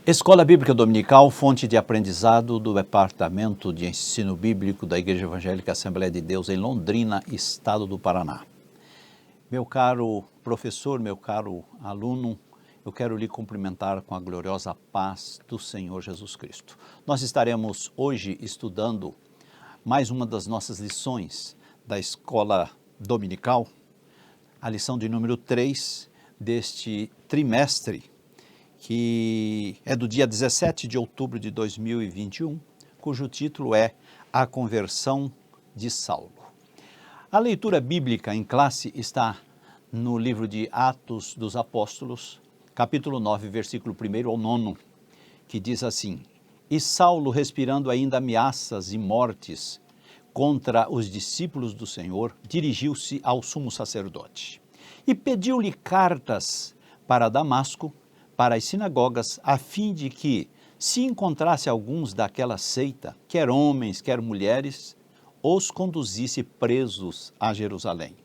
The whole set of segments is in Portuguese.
Escola Bíblica Dominical, fonte de aprendizado do Departamento de Ensino Bíblico da Igreja Evangélica Assembleia de Deus em Londrina, Estado do Paraná. Meu caro professor, meu caro aluno, eu quero lhe cumprimentar com a gloriosa paz do Senhor Jesus Cristo. Nós estaremos hoje estudando mais uma das nossas lições da Escola Dominical, a lição de número 3 deste trimestre, que é do dia 17 de outubro de 2021, cujo título é A Conversão de Saulo. A leitura bíblica em classe está no livro de Atos dos Apóstolos, capítulo 9, versículo 1 ao 9, que diz assim: E Saulo, respirando ainda ameaças e mortes contra os discípulos do Senhor, dirigiu-se ao sumo sacerdote e pediu-lhe cartas para Damasco, para as sinagogas, a fim de que, se encontrasse alguns daquela seita, quer homens, quer mulheres, os conduzisse presos a Jerusalém.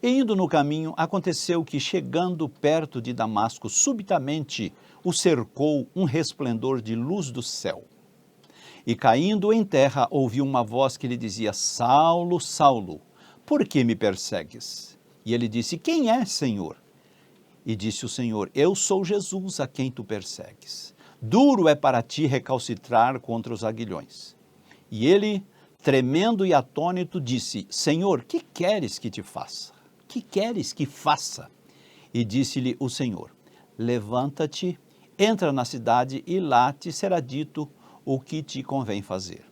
E indo no caminho, aconteceu que, chegando perto de Damasco, subitamente o cercou um resplendor de luz do céu. E caindo em terra, ouviu uma voz que lhe dizia: Saulo, Saulo, por que me persegues? E ele disse: Quem é, Senhor? E disse o Senhor: Eu sou Jesus a quem tu persegues. Duro é para ti recalcitrar contra os aguilhões. E ele, tremendo e atônito, disse: Senhor, que queres que te faça? Que queres que faça? E disse-lhe o Senhor: Levanta-te, entra na cidade e lá te será dito o que te convém fazer.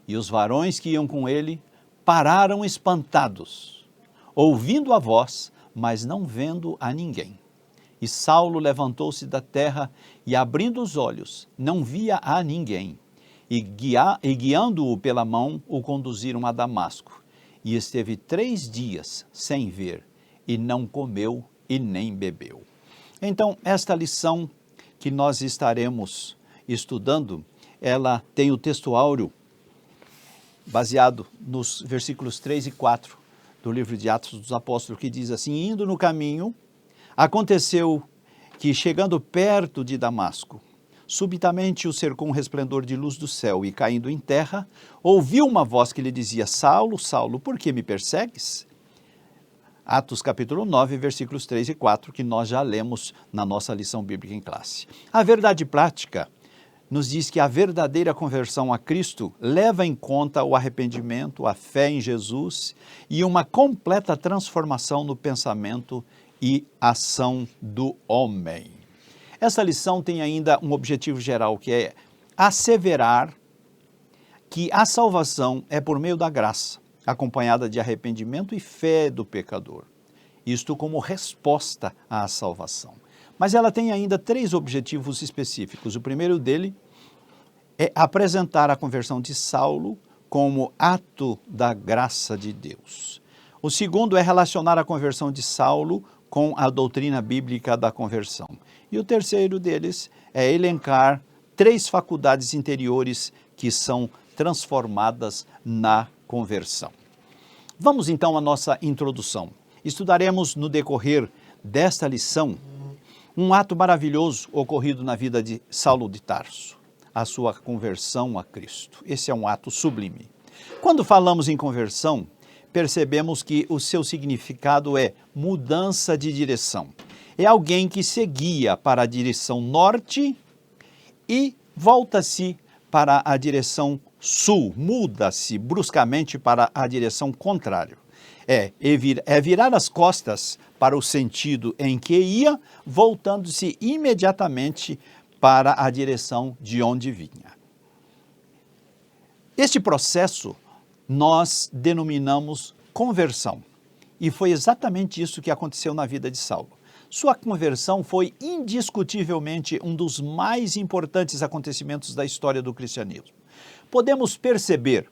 E os varões que iam com ele pararam espantados, ouvindo a voz, mas não vendo a ninguém. E Saulo levantou-se da terra e, abrindo os olhos, não via a ninguém. E guiando-o pela mão, o conduziram a Damasco. E esteve 3 dias sem ver, e não comeu e nem bebeu. Então, esta lição que nós estaremos estudando, ela tem o texto áureo baseado nos versículos 3 e 4 do livro de Atos dos Apóstolos, que diz assim: Indo no caminho, aconteceu que, chegando perto de Damasco, subitamente o cercou um resplendor de luz do céu e, caindo em terra, ouviu uma voz que lhe dizia: Saulo, Saulo, por que me persegues? Atos capítulo 9, versículos 3 e 4, que nós já lemos na nossa lição bíblica em classe. A verdade prática nos diz que a verdadeira conversão a Cristo leva em conta o arrependimento, a fé em Jesus e uma completa transformação no pensamento e ação do homem. Essa lição tem ainda um objetivo geral, que é asseverar que a salvação é por meio da graça, acompanhada de arrependimento e fé do pecador. Isto como resposta à salvação. Mas ela tem ainda 3 objetivos específicos. O primeiro dele é apresentar a conversão de Saulo como ato da graça de Deus. O segundo é relacionar a conversão de Saulo com a doutrina bíblica da conversão. E o terceiro deles é elencar 3 faculdades interiores que são transformadas na conversão. Vamos então à nossa introdução. Estudaremos no decorrer desta lição um ato maravilhoso ocorrido na vida de Saulo de Tarso, a sua conversão a Cristo. Esse é um ato sublime. Quando falamos em conversão, percebemos que o seu significado é mudança de direção. É alguém que seguia para a direção norte e volta-se para a direção sul, muda-se bruscamente para a direção contrária. É virar as costas para o sentido em que ia, voltando-se imediatamente para a direção de onde vinha. Este processo nós denominamos conversão. E foi exatamente isso que aconteceu na vida de Saulo. Sua conversão foi indiscutivelmente um dos mais importantes acontecimentos da história do cristianismo. Podemos perceber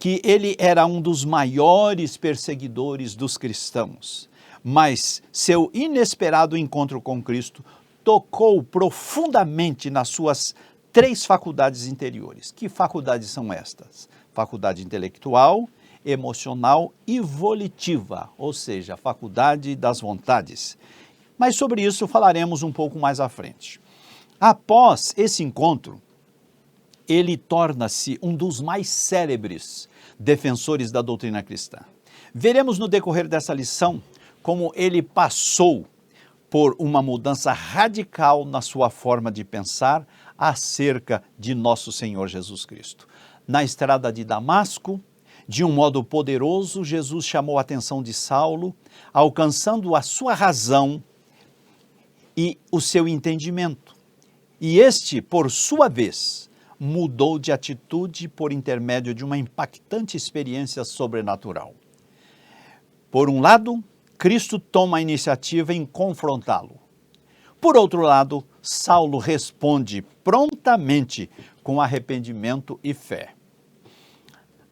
que ele era um dos maiores perseguidores dos cristãos, mas seu inesperado encontro com Cristo tocou profundamente nas suas 3 faculdades interiores. Que faculdades são estas? Faculdade intelectual, emocional e volitiva, ou seja, a faculdade das vontades. Mas sobre isso falaremos um pouco mais à frente. Após esse encontro, ele torna-se um dos mais célebres defensores da doutrina cristã. Veremos no decorrer dessa lição como ele passou por uma mudança radical na sua forma de pensar acerca de nosso Senhor Jesus Cristo. Na estrada de Damasco, de um modo poderoso, Jesus chamou a atenção de Saulo, alcançando a sua razão e o seu entendimento. E este, por sua vez, mudou de atitude por intermédio de uma impactante experiência sobrenatural. Por um lado, Cristo toma a iniciativa em confrontá-lo. Por outro lado, Saulo responde prontamente com arrependimento e fé.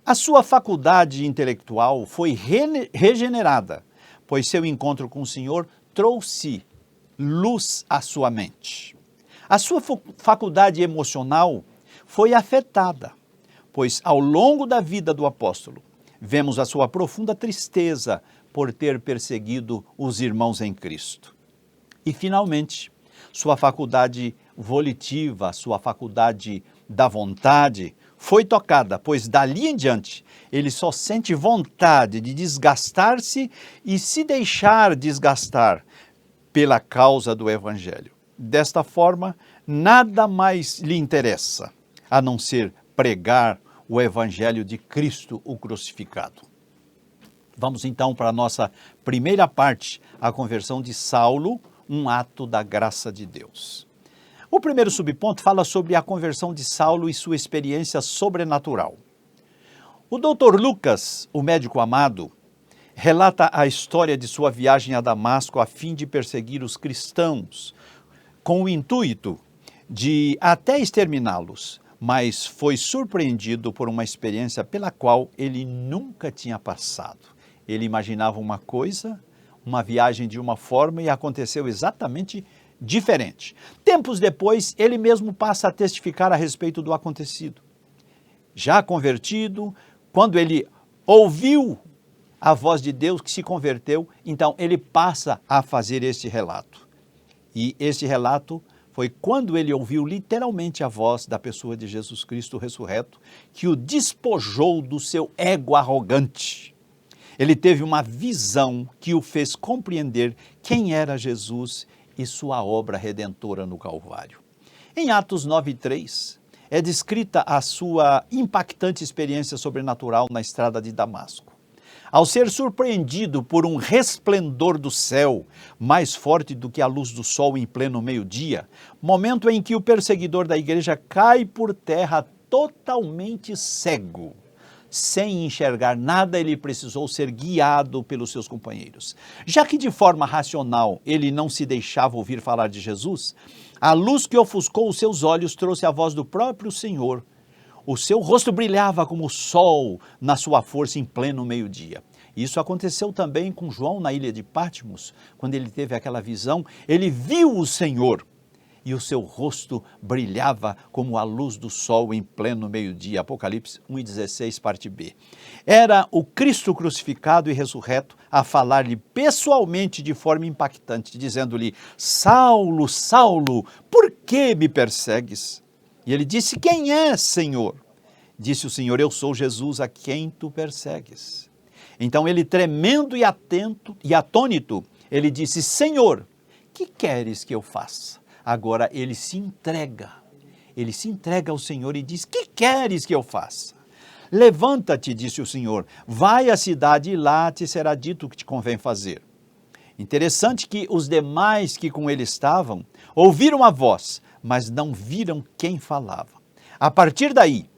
A sua faculdade intelectual foi regenerada, pois seu encontro com o Senhor trouxe luz à sua mente. A sua faculdade emocional foi afetada, pois ao longo da vida do apóstolo, vemos a sua profunda tristeza por ter perseguido os irmãos em Cristo. E, finalmente, sua faculdade volitiva, sua faculdade da vontade, foi tocada, pois dali em diante ele só sente vontade de desgastar-se e se deixar desgastar pela causa do Evangelho. Desta forma, nada mais lhe interessa, a não ser pregar o Evangelho de Cristo, o crucificado. Vamos então para a nossa primeira parte, a conversão de Saulo, um ato da graça de Deus. O primeiro subponto fala sobre a conversão de Saulo e sua experiência sobrenatural. O Dr. Lucas, o médico amado, relata a história de sua viagem a Damasco a fim de perseguir os cristãos, com o intuito de até exterminá-los, mas foi surpreendido por uma experiência pela qual ele nunca tinha passado. Ele imaginava uma coisa, uma viagem de uma forma e aconteceu exatamente diferente. Tempos depois, ele mesmo passa a testificar a respeito do acontecido. Já convertido, quando ele ouviu a voz de Deus que se converteu, então ele passa a fazer este relato. E este relato foi quando ele ouviu literalmente a voz da pessoa de Jesus Cristo ressurreto, que o despojou do seu ego arrogante. Ele teve uma visão que o fez compreender quem era Jesus e sua obra redentora no Calvário. Em Atos 9:3, é descrita a sua impactante experiência sobrenatural na estrada de Damasco. Ao ser surpreendido por um resplendor do céu, mais forte do que a luz do sol em pleno meio-dia, momento em que o perseguidor da igreja cai por terra totalmente cego. Sem enxergar nada, ele precisou ser guiado pelos seus companheiros. Já que de forma racional ele não se deixava ouvir falar de Jesus, a luz que ofuscou os seus olhos trouxe a voz do próprio Senhor. O seu rosto brilhava como o sol na sua força em pleno meio-dia. Isso aconteceu também com João na ilha de Patmos, quando ele teve aquela visão, ele viu o Senhor e o seu rosto brilhava como a luz do sol em pleno meio-dia. Apocalipse 1:16, parte B. Era o Cristo crucificado e ressurreto a falar-lhe pessoalmente de forma impactante, dizendo-lhe: Saulo, Saulo, por que me persegues? E ele disse: quem és, Senhor? Disse o Senhor: eu sou Jesus a quem tu persegues. Então ele, tremendo e atônito, ele disse: Senhor, que queres que eu faça? Agora ele se entrega ao Senhor e diz: que queres que eu faça? Levanta-te, disse o Senhor, vai à cidade e lá te será dito o que te convém fazer. Interessante que os demais que com ele estavam ouviram a voz, mas não viram quem falava. A partir daí,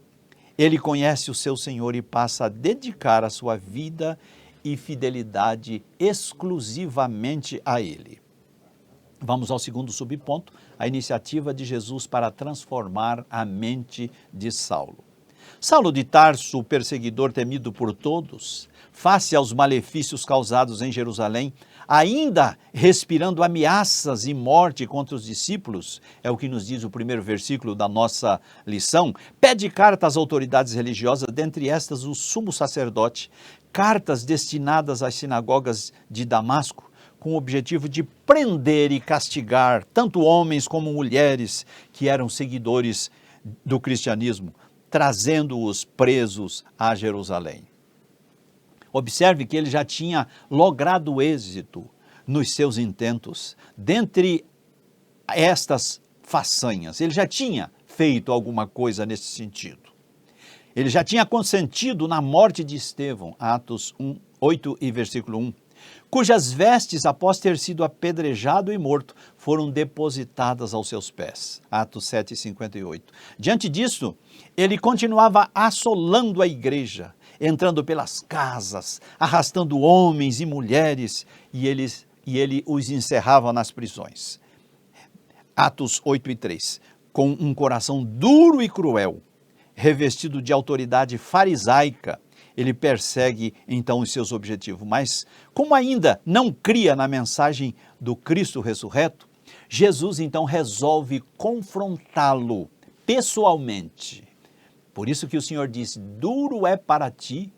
ele conhece o seu Senhor e passa a dedicar a sua vida e fidelidade exclusivamente a ele. Vamos ao segundo subponto, a iniciativa de Jesus para transformar a mente de Saulo. Saulo de Tarso, o perseguidor temido por todos, face aos malefícios causados em Jerusalém, ainda respirando ameaças e morte contra os discípulos, é o que nos diz o primeiro versículo da nossa lição, pede carta às autoridades religiosas, dentre estas o sumo sacerdote, cartas destinadas às sinagogas de Damasco, com o objetivo de prender e castigar tanto homens como mulheres que eram seguidores do cristianismo, trazendo-os presos a Jerusalém. Observe que ele já tinha logrado êxito nos seus intentos. Dentre estas façanhas, ele já tinha feito alguma coisa nesse sentido. Ele já tinha consentido na morte de Estevão, Atos 8 e versículo 1, cujas vestes, após ter sido apedrejado e morto, foram depositadas aos seus pés, Atos 7 e 58. Diante disso, ele continuava assolando a igreja, entrando pelas casas, arrastando homens e mulheres, e ele os encerrava nas prisões. Atos 8 e 3, com um coração duro e cruel, revestido de autoridade farisaica, ele persegue então os seus objetivos. Mas como ainda não cria na mensagem do Cristo ressurreto, Jesus então resolve confrontá-lo pessoalmente. Por isso que o Senhor disse: duro é para ti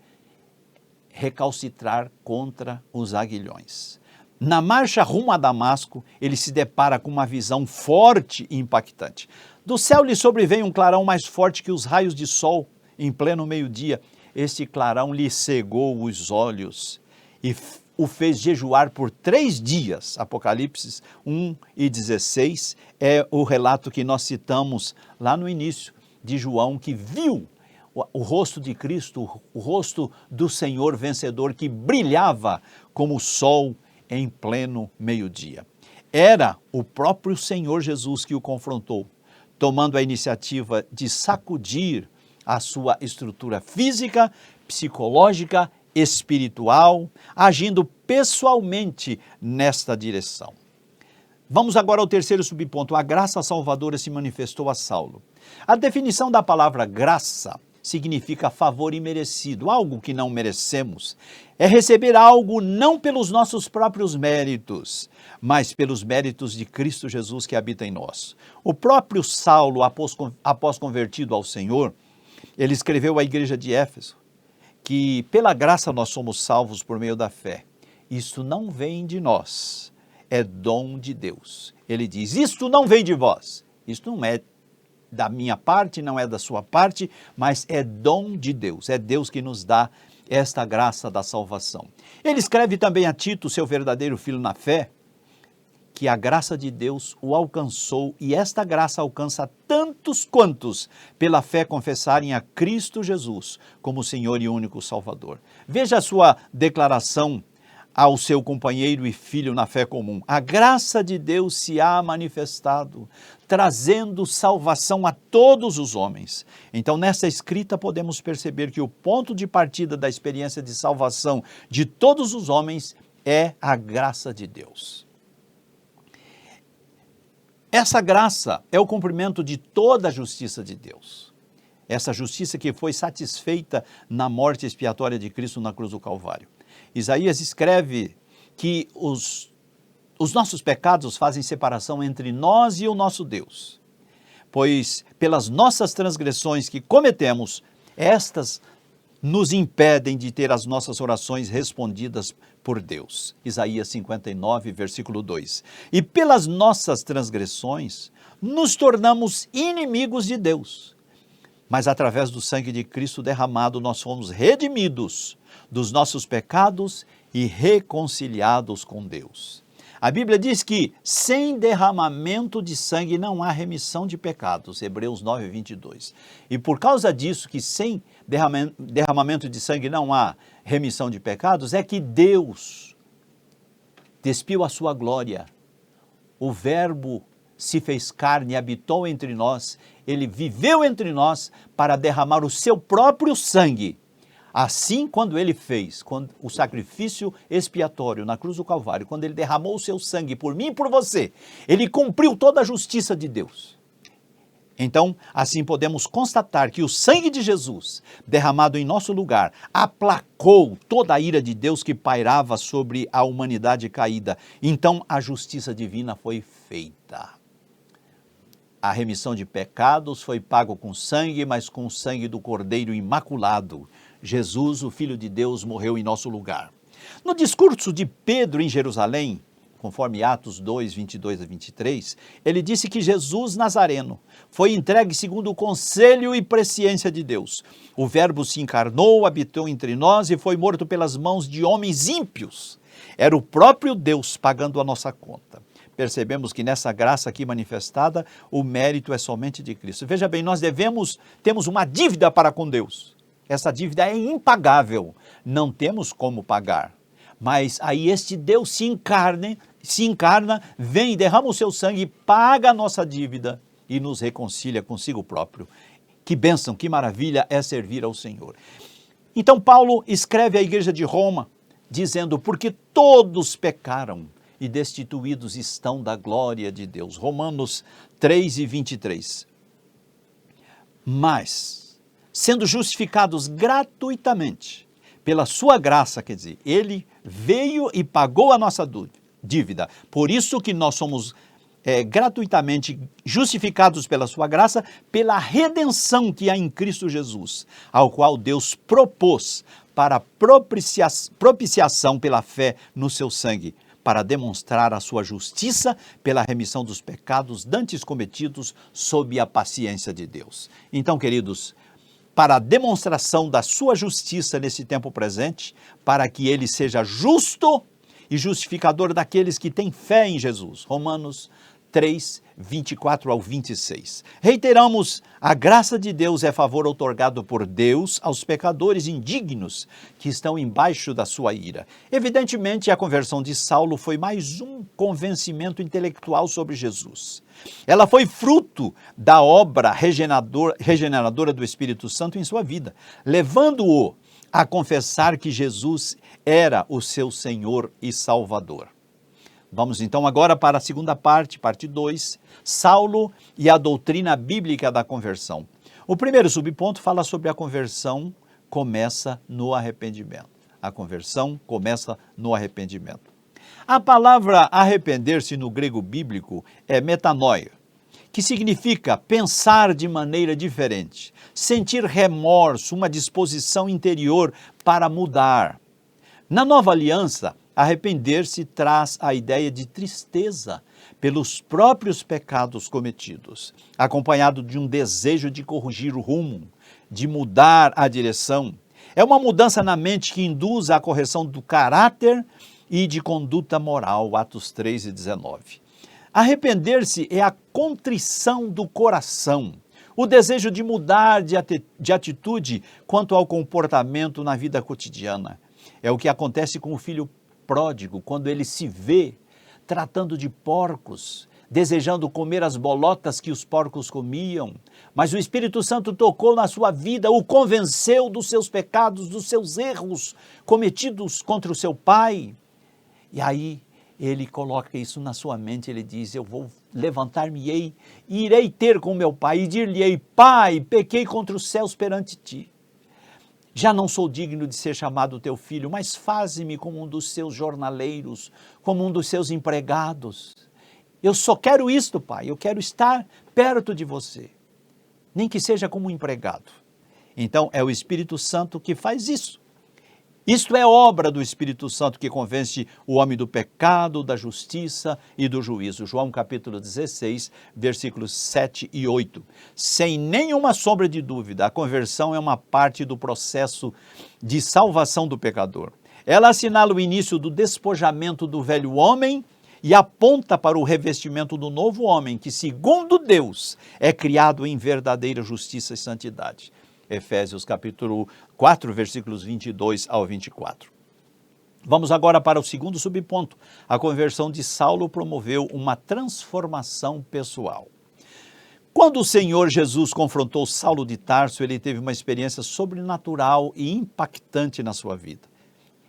recalcitrar contra os aguilhões. Na marcha rumo a Damasco, ele se depara com uma visão forte e impactante. Do céu lhe sobrevém um clarão mais forte que os raios de sol em pleno meio-dia. Este clarão lhe cegou os olhos e o fez jejuar por 3 dias. Apocalipse 1 e 16 é o relato que nós citamos lá no início de João, que viu o rosto de Cristo, o rosto do Senhor vencedor, que brilhava como o sol em pleno meio-dia. Era o próprio Senhor Jesus que o confrontou, tomando a iniciativa de sacudir a sua estrutura física, psicológica, espiritual, agindo pessoalmente nesta direção. Vamos agora ao terceiro subponto. A graça salvadora se manifestou a Saulo. A definição da palavra graça significa favor imerecido, algo que não merecemos. É receber algo não pelos nossos próprios méritos, mas pelos méritos de Cristo Jesus que habita em nós. O próprio Saulo, após convertido ao Senhor, ele escreveu à igreja de Éfeso que pela graça nós somos salvos por meio da fé. Isso não vem de nós, é dom de Deus. Ele diz: isto não vem de vós, isto não é da minha parte, não é da sua parte, mas é dom de Deus. É Deus que nos dá esta graça da salvação. Ele escreve também a Tito, seu verdadeiro filho na fé, que a graça de Deus o alcançou, e esta graça alcança tantos quantos pela fé confessarem a Cristo Jesus como Senhor e único Salvador. Veja a sua declaração ao seu companheiro e filho na fé comum. A graça de Deus se há manifestado, trazendo salvação a todos os homens. Então, nessa escrita podemos perceber que o ponto de partida da experiência de salvação de todos os homens é a graça de Deus. Essa graça é o cumprimento de toda a justiça de Deus. Essa justiça que foi satisfeita na morte expiatória de Cristo na cruz do Calvário. Isaías escreve que os nossos pecados fazem separação entre nós e o nosso Deus, pois pelas nossas transgressões que cometemos, estas nos impedem de ter as nossas orações respondidas por Deus. Isaías 59, versículo 2. E pelas nossas transgressões, nos tornamos inimigos de Deus. Mas através do sangue de Cristo derramado, nós fomos redimidos dos nossos pecados e reconciliados com Deus. A Bíblia diz que sem derramamento de sangue não há remissão de pecados, Hebreus 9, 22. E por causa disso, que sem derramamento de sangue não há remissão de pecados, é que Deus despiu a sua glória. O Verbo se fez carne e habitou entre nós, ele viveu entre nós para derramar o seu próprio sangue. Assim, quando ele fez o sacrifício expiatório na cruz do Calvário, quando ele derramou o seu sangue por mim e por você, ele cumpriu toda a justiça de Deus. Então, assim podemos constatar que o sangue de Jesus, derramado em nosso lugar, aplacou toda a ira de Deus que pairava sobre a humanidade caída. Então, a justiça divina foi feita. A remissão de pecados foi pago com sangue, mas com o sangue do Cordeiro Imaculado. Jesus, o Filho de Deus, morreu em nosso lugar. No discurso de Pedro em Jerusalém, conforme Atos 2, 22 a 23, ele disse que Jesus Nazareno foi entregue segundo o conselho e presciência de Deus. O Verbo se encarnou, habitou entre nós e foi morto pelas mãos de homens ímpios. Era o próprio Deus pagando a nossa conta. Percebemos que nessa graça aqui manifestada, o mérito é somente de Cristo. Veja bem, nós temos uma dívida para com Deus. Essa dívida é impagável, não temos como pagar. Mas aí este Deus se encarna, vem, derrama o seu sangue, paga a nossa dívida e nos reconcilia consigo próprio. Que bênção, que maravilha é servir ao Senhor. Então Paulo escreve à igreja de Roma, dizendo, porque todos pecaram e destituídos estão da glória de Deus. Romanos 3 e 23. Mas, sendo justificados gratuitamente, pela sua graça, quer dizer, ele veio e pagou a nossa dívida. Por isso que nós somos gratuitamente justificados pela sua graça, pela redenção que há em Cristo Jesus, ao qual Deus propôs para propiciação pela fé no seu sangue, para demonstrar a sua justiça pela remissão dos pecados dantes cometidos sob a paciência de Deus. Então, queridos, para a demonstração da sua justiça nesse tempo presente, para que ele seja justo e justificador daqueles que têm fé em Jesus. Romanos 3, 24 ao 26. Reiteramos, a graça de Deus é favor outorgado por Deus aos pecadores indignos que estão embaixo da sua ira. Evidentemente, a conversão de Saulo foi mais um convencimento intelectual sobre Jesus. Ela foi fruto da obra regeneradora do Espírito Santo em sua vida, levando-o a confessar que Jesus era o seu Senhor e Salvador. Vamos então agora para a segunda parte 2, Saulo e a doutrina bíblica da conversão. O primeiro subponto fala sobre a conversão começa no arrependimento. A conversão começa no arrependimento. A palavra arrepender-se no grego bíblico é metanoia, que significa pensar de maneira diferente, sentir remorso, uma disposição interior para mudar. Na nova aliança, arrepender-se traz a ideia de tristeza pelos próprios pecados cometidos, acompanhado de um desejo de corrigir o rumo, de mudar a direção. É uma mudança na mente que induz à correção do caráter e de conduta moral, Atos 3 e 19. Arrepender-se é a contrição do coração, o desejo de mudar de atitude quanto ao comportamento na vida cotidiana. É o que acontece com o filho pródigo, quando ele se vê tratando de porcos, desejando comer as bolotas que os porcos comiam, mas o Espírito Santo tocou na sua vida, o convenceu dos seus pecados, dos seus erros cometidos contra o seu pai. E aí ele coloca isso na sua mente, ele diz, eu vou levantar-me-ei, irei ter com meu pai e dir-lhe-ei, pai, pequei contra os céus perante ti. Já não sou digno de ser chamado teu filho, mas faze-me como um dos seus jornaleiros, como um dos seus empregados. Eu só quero isto, pai, eu quero estar perto de você, nem que seja como um empregado. Então é o Espírito Santo que faz isso. Isto é obra do Espírito Santo que convence o homem do pecado, da justiça e do juízo. João capítulo 16, versículos 7 e 8. Sem nenhuma sombra de dúvida, a conversão é uma parte do processo de salvação do pecador. Ela assinala o início do despojamento do velho homem e aponta para o revestimento do novo homem, que, segundo Deus, é criado em verdadeira justiça e santidade. Efésios capítulo 4, versículos 22 ao 24. Vamos agora para o segundo subponto. A conversão de Saulo promoveu uma transformação pessoal. Quando o Senhor Jesus confrontou Saulo de Tarso, ele teve uma experiência sobrenatural e impactante na sua vida.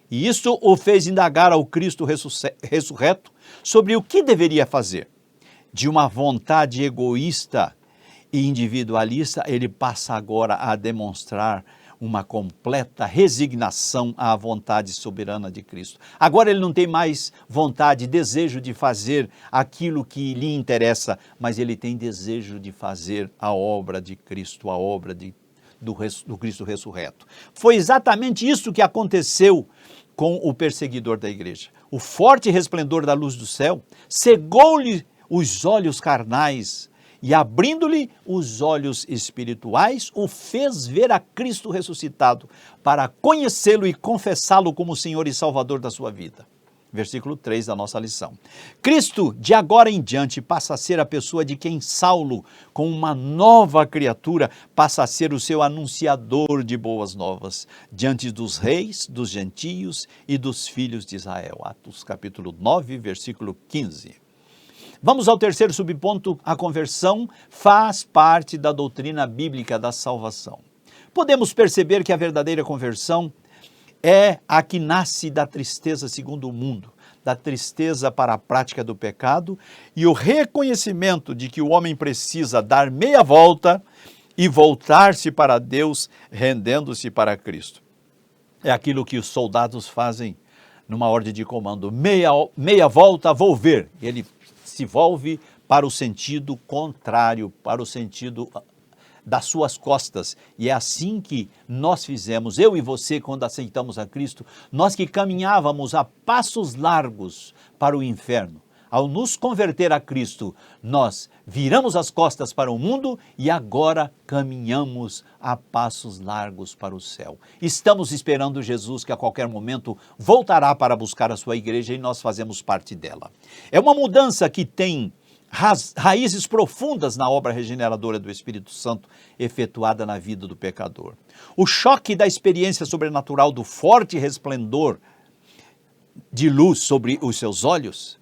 E isso o fez indagar ao Cristo ressurreto sobre o que deveria fazer. De uma vontade egoísta e individualista, ele passa agora a demonstrar uma completa resignação à vontade soberana de Cristo. Agora ele não tem mais vontade, desejo de fazer aquilo que lhe interessa, mas ele tem desejo de fazer a obra de Cristo, a obra do Cristo ressurreto. Foi exatamente isso que aconteceu com o perseguidor da igreja. o forte resplendor da luz do céu, cegou-lhe os olhos carnais e, abrindo-lhe os olhos espirituais, o fez ver a Cristo ressuscitado, para conhecê-lo e confessá-lo como Senhor e Salvador da sua vida. Versículo 3 da nossa lição. Cristo, de agora em diante, passa a ser a pessoa de quem Saulo, com uma nova criatura, passa a ser o seu anunciador de boas novas, diante dos reis, dos gentios e dos filhos de Israel. Atos capítulo 9, versículo 15. Vamos ao terceiro subponto. A conversão faz parte da doutrina bíblica da salvação. Podemos perceber que a verdadeira conversão é a que nasce da tristeza segundo o mundo, da tristeza para a prática do pecado e o reconhecimento de que o homem precisa dar meia volta e voltar-se para Deus, rendendo-se para Cristo. É aquilo que os soldados fazem numa ordem de comando: meia volta, vou ver. Ele se volve para o sentido contrário, para o sentido das suas costas. E é assim que nós fizemos, eu e você, quando aceitamos a Cristo. Nós que caminhávamos a passos largos para o inferno, ao nos converter a Cristo, nós viramos as costas para o mundo e agora caminhamos a passos largos para o céu. Estamos esperando Jesus, que a qualquer momento voltará para buscar a sua igreja, e nós fazemos parte dela. É uma mudança que tem raízes profundas na obra regeneradora do Espírito Santo efetuada na vida do pecador. O choque da experiência sobrenatural do forte resplendor de luz sobre os seus olhos,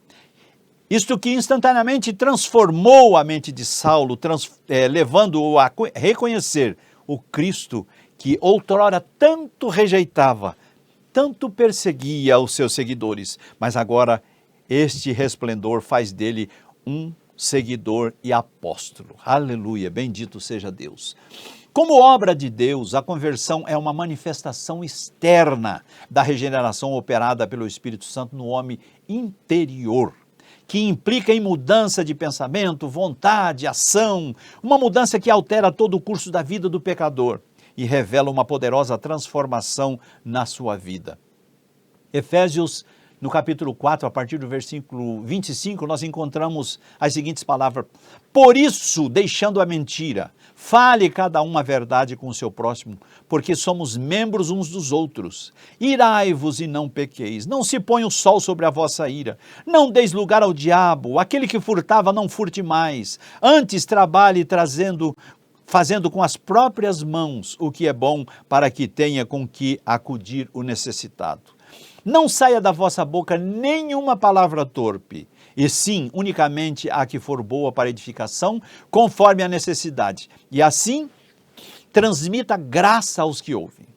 isto que instantaneamente transformou a mente de Saulo, levando-o a reconhecer o Cristo que outrora tanto rejeitava, tanto perseguia os seus seguidores, mas agora este resplendor faz dele um seguidor e apóstolo. Aleluia, bendito seja Deus. Como obra de Deus, a conversão é uma manifestação externa da regeneração operada pelo Espírito Santo no homem interior, que implica em mudança de pensamento, vontade, ação, uma mudança que altera todo o curso da vida do pecador e revela uma poderosa transformação na sua vida. Efésios, no capítulo 4, a partir do versículo 25, nós encontramos as seguintes palavras: por isso, deixando a mentira, fale cada um a verdade com o seu próximo, porque somos membros uns dos outros. Irai-vos e não pequeis, não se ponha o sol sobre a vossa ira, não deis lugar ao diabo, aquele que furtava não furte mais, antes trabalhe fazendo com as próprias mãos o que é bom, para que tenha com que acudir o necessitado. Não saia da vossa boca nenhuma palavra torpe, e sim, unicamente a que for boa para edificação, conforme a necessidade. E assim, transmita graça aos que ouvem.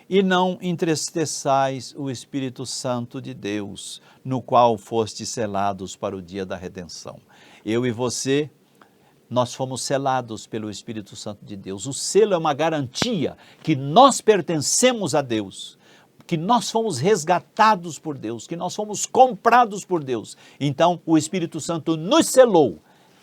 E não entristeçais o Espírito Santo de Deus, no qual fostes selados para o dia da redenção. Eu e você, nós fomos selados pelo Espírito Santo de Deus. O selo é uma garantia que nós pertencemos a Deus, que nós fomos resgatados por Deus, que nós fomos comprados por Deus. Então, o Espírito Santo nos selou,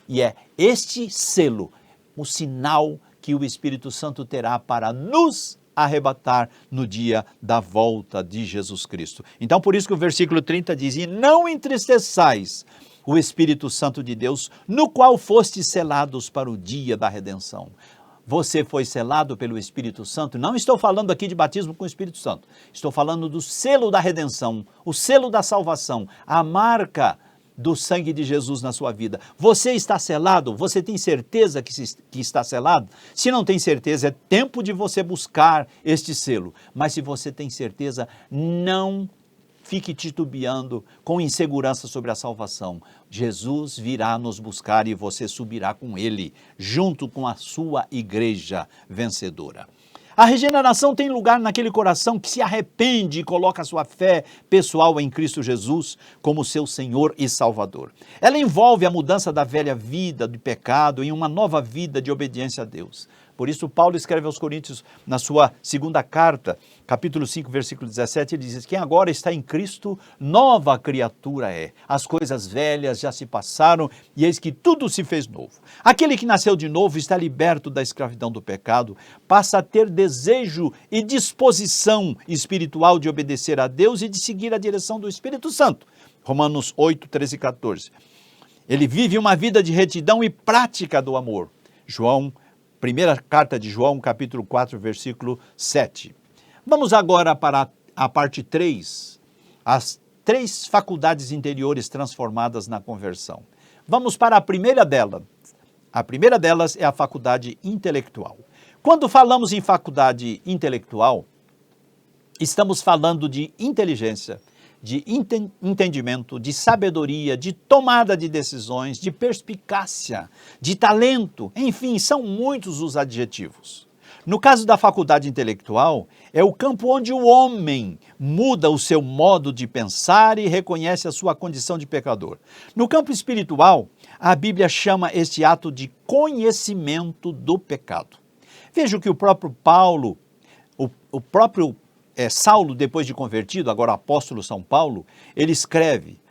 e é este selo o sinal que o Espírito Santo terá para nos arrebatar no dia da volta de Jesus Cristo. Então, por isso que o versículo 30 diz: e não entristeçais o Espírito Santo de Deus, no qual fostes selados para o dia da redenção. Você foi selado pelo Espírito Santo. Não estou falando aqui de batismo com o Espírito Santo. Estou falando do selo da redenção, o selo da salvação, a marca do sangue de Jesus na sua vida. Você está selado? Você tem certeza que está selado? Se não tem certeza, é tempo de você buscar este selo. Mas se você tem certeza, não fique titubeando com insegurança sobre a salvação. Jesus virá nos buscar e você subirá com ele, junto com a sua igreja vencedora. A regeneração tem lugar naquele coração que se arrepende e coloca a sua fé pessoal em Cristo Jesus como seu Senhor e Salvador. Ela envolve a mudança da velha vida de pecado em uma nova vida de obediência a Deus. Por isso, Paulo escreve aos Coríntios, na sua segunda carta, capítulo 5, versículo 17, ele diz: quem agora está em Cristo, nova criatura é. As coisas velhas já se passaram e eis que tudo se fez novo. Aquele que nasceu de novo está liberto da escravidão do pecado, passa a ter desejo e disposição espiritual de obedecer a Deus e de seguir a direção do Espírito Santo. Romanos 8, 13 e 14. Ele vive uma vida de retidão e prática do amor. Primeira carta de João, capítulo 4, versículo 7. Vamos agora para a parte 3, as 3 faculdades interiores transformadas na conversão. Vamos para a primeira delas. A primeira delas é a faculdade intelectual. Quando falamos em faculdade intelectual, estamos falando de inteligência, de entendimento, de sabedoria, de tomada de decisões, de perspicácia, de talento, enfim, são muitos os adjetivos. No caso da faculdade intelectual, é o campo onde o homem muda o seu modo de pensar e reconhece a sua condição de pecador. No campo espiritual, a Bíblia chama este ato de conhecimento do pecado. Veja que o próprio Paulo, Saulo, depois de convertido, agora apóstolo São Paulo, ele escreve: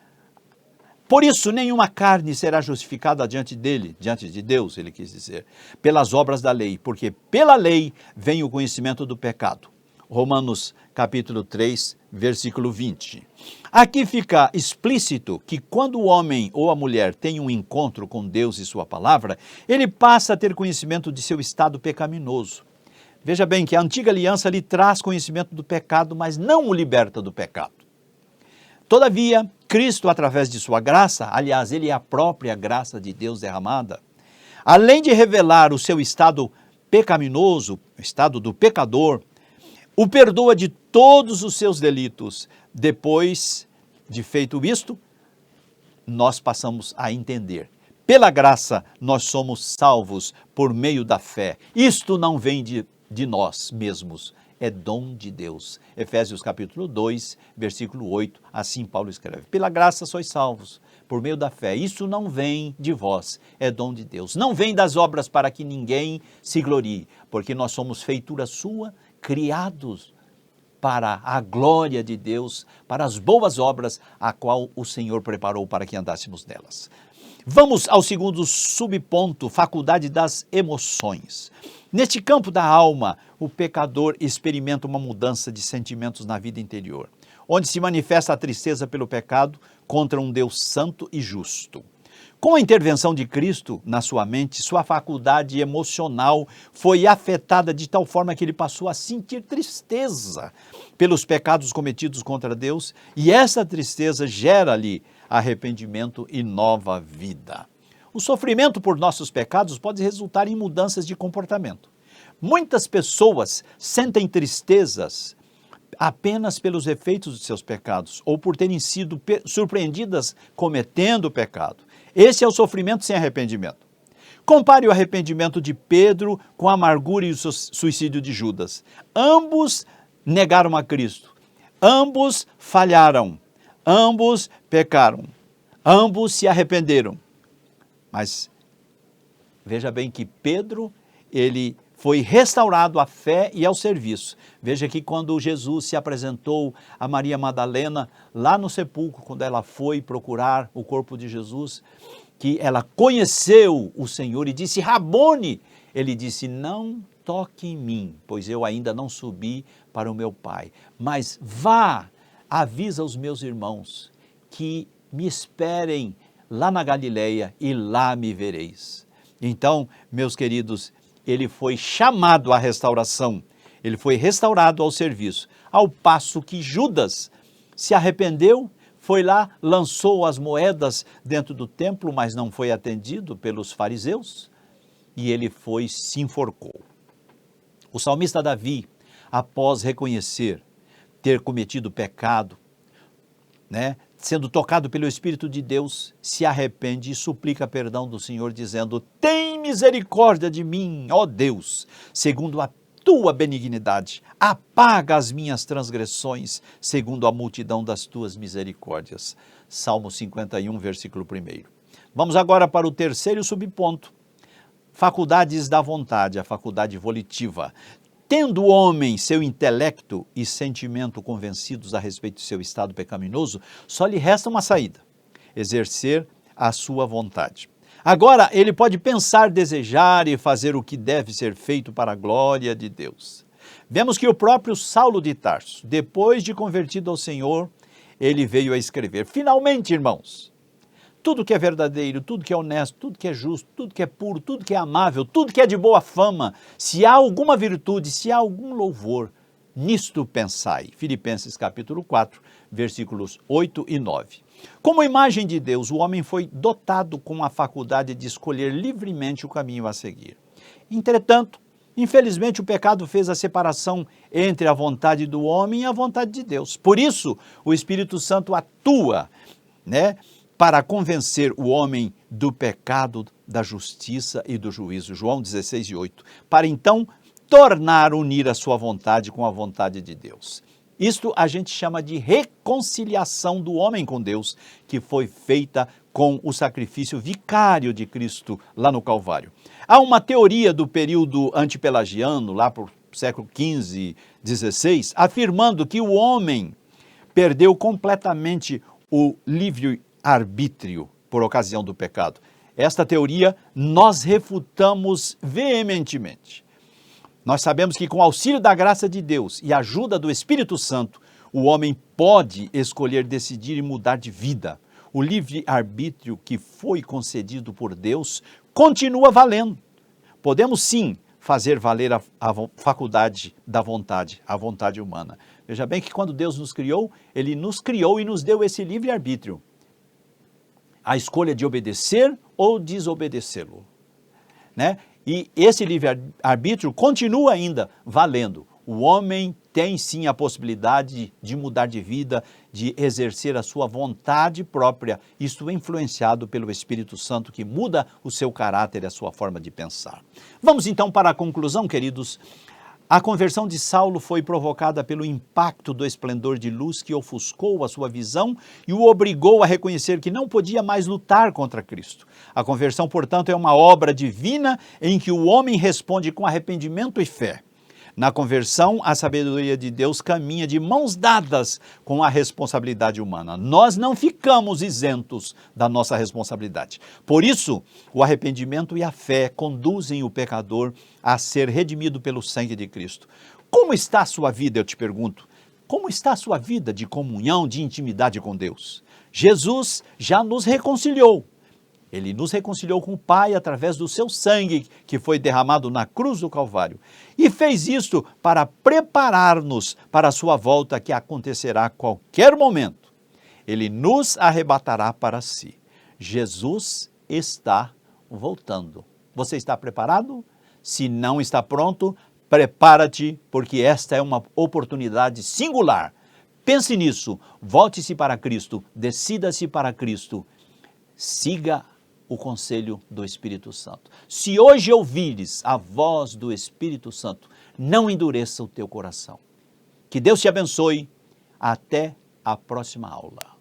por isso nenhuma carne será justificada diante de Deus, ele quis dizer, pelas obras da lei, porque pela lei vem o conhecimento do pecado. Romanos capítulo 3, versículo 20. Aqui fica explícito que quando o homem ou a mulher tem um encontro com Deus e sua palavra, ele passa a ter conhecimento de seu estado pecaminoso. Veja bem que a antiga aliança lhe traz conhecimento do pecado, mas não o liberta do pecado. Todavia, Cristo, através de sua graça, aliás, ele é a própria graça de Deus derramada, além de revelar o seu estado pecaminoso, o estado do pecador, o perdoa de todos os seus delitos. Depois de feito isto, nós passamos a entender. Pela graça, nós somos salvos por meio da fé. Isto não vem de nós mesmos, é dom de Deus. Efésios capítulo 2, versículo 8, assim Paulo escreve: pela graça sois salvos, por meio da fé. Isso não vem de vós, é dom de Deus. Não vem das obras para que ninguém se glorie, porque nós somos feitura sua, criados para a glória de Deus, para as boas obras, a qual o Senhor preparou para que andássemos nelas. Vamos ao segundo subponto, faculdade das emoções. Neste campo da alma, o pecador experimenta uma mudança de sentimentos na vida interior, onde se manifesta a tristeza pelo pecado contra um Deus santo e justo. Com a intervenção de Cristo na sua mente, sua faculdade emocional foi afetada de tal forma que ele passou a sentir tristeza pelos pecados cometidos contra Deus, e essa tristeza gera-lhe arrependimento e nova vida. O sofrimento por nossos pecados pode resultar em mudanças de comportamento. Muitas pessoas sentem tristezas apenas pelos efeitos de seus pecados ou por terem sido surpreendidas cometendo o pecado. Esse é o sofrimento sem arrependimento. Compare o arrependimento de Pedro com a amargura e o suicídio de Judas. Ambos negaram a Cristo. Ambos falharam. Ambos pecaram. Ambos se arrependeram. Mas veja bem que Pedro, ele foi restaurado à fé e ao serviço. Veja que quando Jesus se apresentou a Maria Madalena, lá no sepulcro, quando ela foi procurar o corpo de Jesus, que ela conheceu o Senhor e disse: Rabone, ele disse: não toque em mim, pois eu ainda não subi para o meu Pai, mas vá, avisa os meus irmãos que me esperem lá na Galileia e lá me vereis. Então, meus queridos, ele foi chamado à restauração, ele foi restaurado ao serviço, ao passo que Judas se arrependeu, foi lá, lançou as moedas dentro do templo, mas não foi atendido pelos fariseus, e ele se enforcou. O salmista Davi, após reconhecer ter cometido pecado, sendo tocado pelo Espírito de Deus, se arrepende e suplica perdão do Senhor, dizendo: tem misericórdia de mim, ó Deus, segundo a tua benignidade, apaga as minhas transgressões, segundo a multidão das tuas misericórdias. Salmo 51, versículo 1. Vamos agora para o terceiro subponto, faculdades da vontade, a faculdade volitiva. Tendo o homem seu intelecto e sentimento convencidos a respeito do seu estado pecaminoso, só lhe resta uma saída: exercer a sua vontade. Agora, ele pode pensar, desejar e fazer o que deve ser feito para a glória de Deus. Vemos que o próprio Saulo de Tarso, depois de convertido ao Senhor, ele veio a escrever. Finalmente, irmãos, tudo que é verdadeiro, tudo que é honesto, tudo que é justo, tudo que é puro, tudo que é amável, tudo que é de boa fama, se há alguma virtude, se há algum louvor, nisto pensai. Filipenses capítulo 4, versículos 8 e 9. Como imagem de Deus, o homem foi dotado com a faculdade de escolher livremente o caminho a seguir. Entretanto, infelizmente, o pecado fez a separação entre a vontade do homem e a vontade de Deus. Por isso, o Espírito Santo atua, para convencer o homem do pecado, da justiça e do juízo. João 16:8. Para então tornar unir a sua vontade com a vontade de Deus. Isto a gente chama de reconciliação do homem com Deus, que foi feita com o sacrifício vicário de Cristo lá no Calvário. Há uma teoria do período antipelagiano, lá por século XV, XVI, afirmando que o homem perdeu completamente o livre-arbítrio por ocasião do pecado. Esta teoria nós refutamos veementemente. Nós sabemos que com o auxílio da graça de Deus e a ajuda do Espírito Santo, o homem pode escolher decidir e mudar de vida. O livre-arbítrio que foi concedido por Deus continua valendo. Podemos sim fazer valer a faculdade da vontade, a vontade humana. Veja bem que quando Deus nos criou, Ele nos criou e nos deu esse livre-arbítrio. A escolha de obedecer ou desobedecê-lo, E esse livre-arbítrio continua ainda valendo. O homem tem sim a possibilidade de mudar de vida, de exercer a sua vontade própria, isto influenciado pelo Espírito Santo, que muda o seu caráter e a sua forma de pensar. Vamos então para a conclusão, queridos. A conversão de Saulo foi provocada pelo impacto do esplendor de luz que ofuscou a sua visão e o obrigou a reconhecer que não podia mais lutar contra Cristo. A conversão, portanto, é uma obra divina em que o homem responde com arrependimento e fé. Na conversão, a sabedoria de Deus caminha de mãos dadas com a responsabilidade humana. Nós não ficamos isentos da nossa responsabilidade. Por isso, o arrependimento e a fé conduzem o pecador a ser redimido pelo sangue de Cristo. Como está a sua vida, eu te pergunto? Como está a sua vida de comunhão, de intimidade com Deus? Jesus já nos reconciliou. Ele nos reconciliou com o Pai através do seu sangue que foi derramado na cruz do Calvário. E fez isto para preparar-nos para a sua volta que acontecerá a qualquer momento. Ele nos arrebatará para si. Jesus está voltando. Você está preparado? Se não está pronto, prepara-te, porque esta é uma oportunidade singular. Pense nisso, volte-se para Cristo, decida-se para Cristo, siga o conselho do Espírito Santo. Se hoje ouvires a voz do Espírito Santo, não endureça o teu coração. Que Deus te abençoe. Até a próxima aula.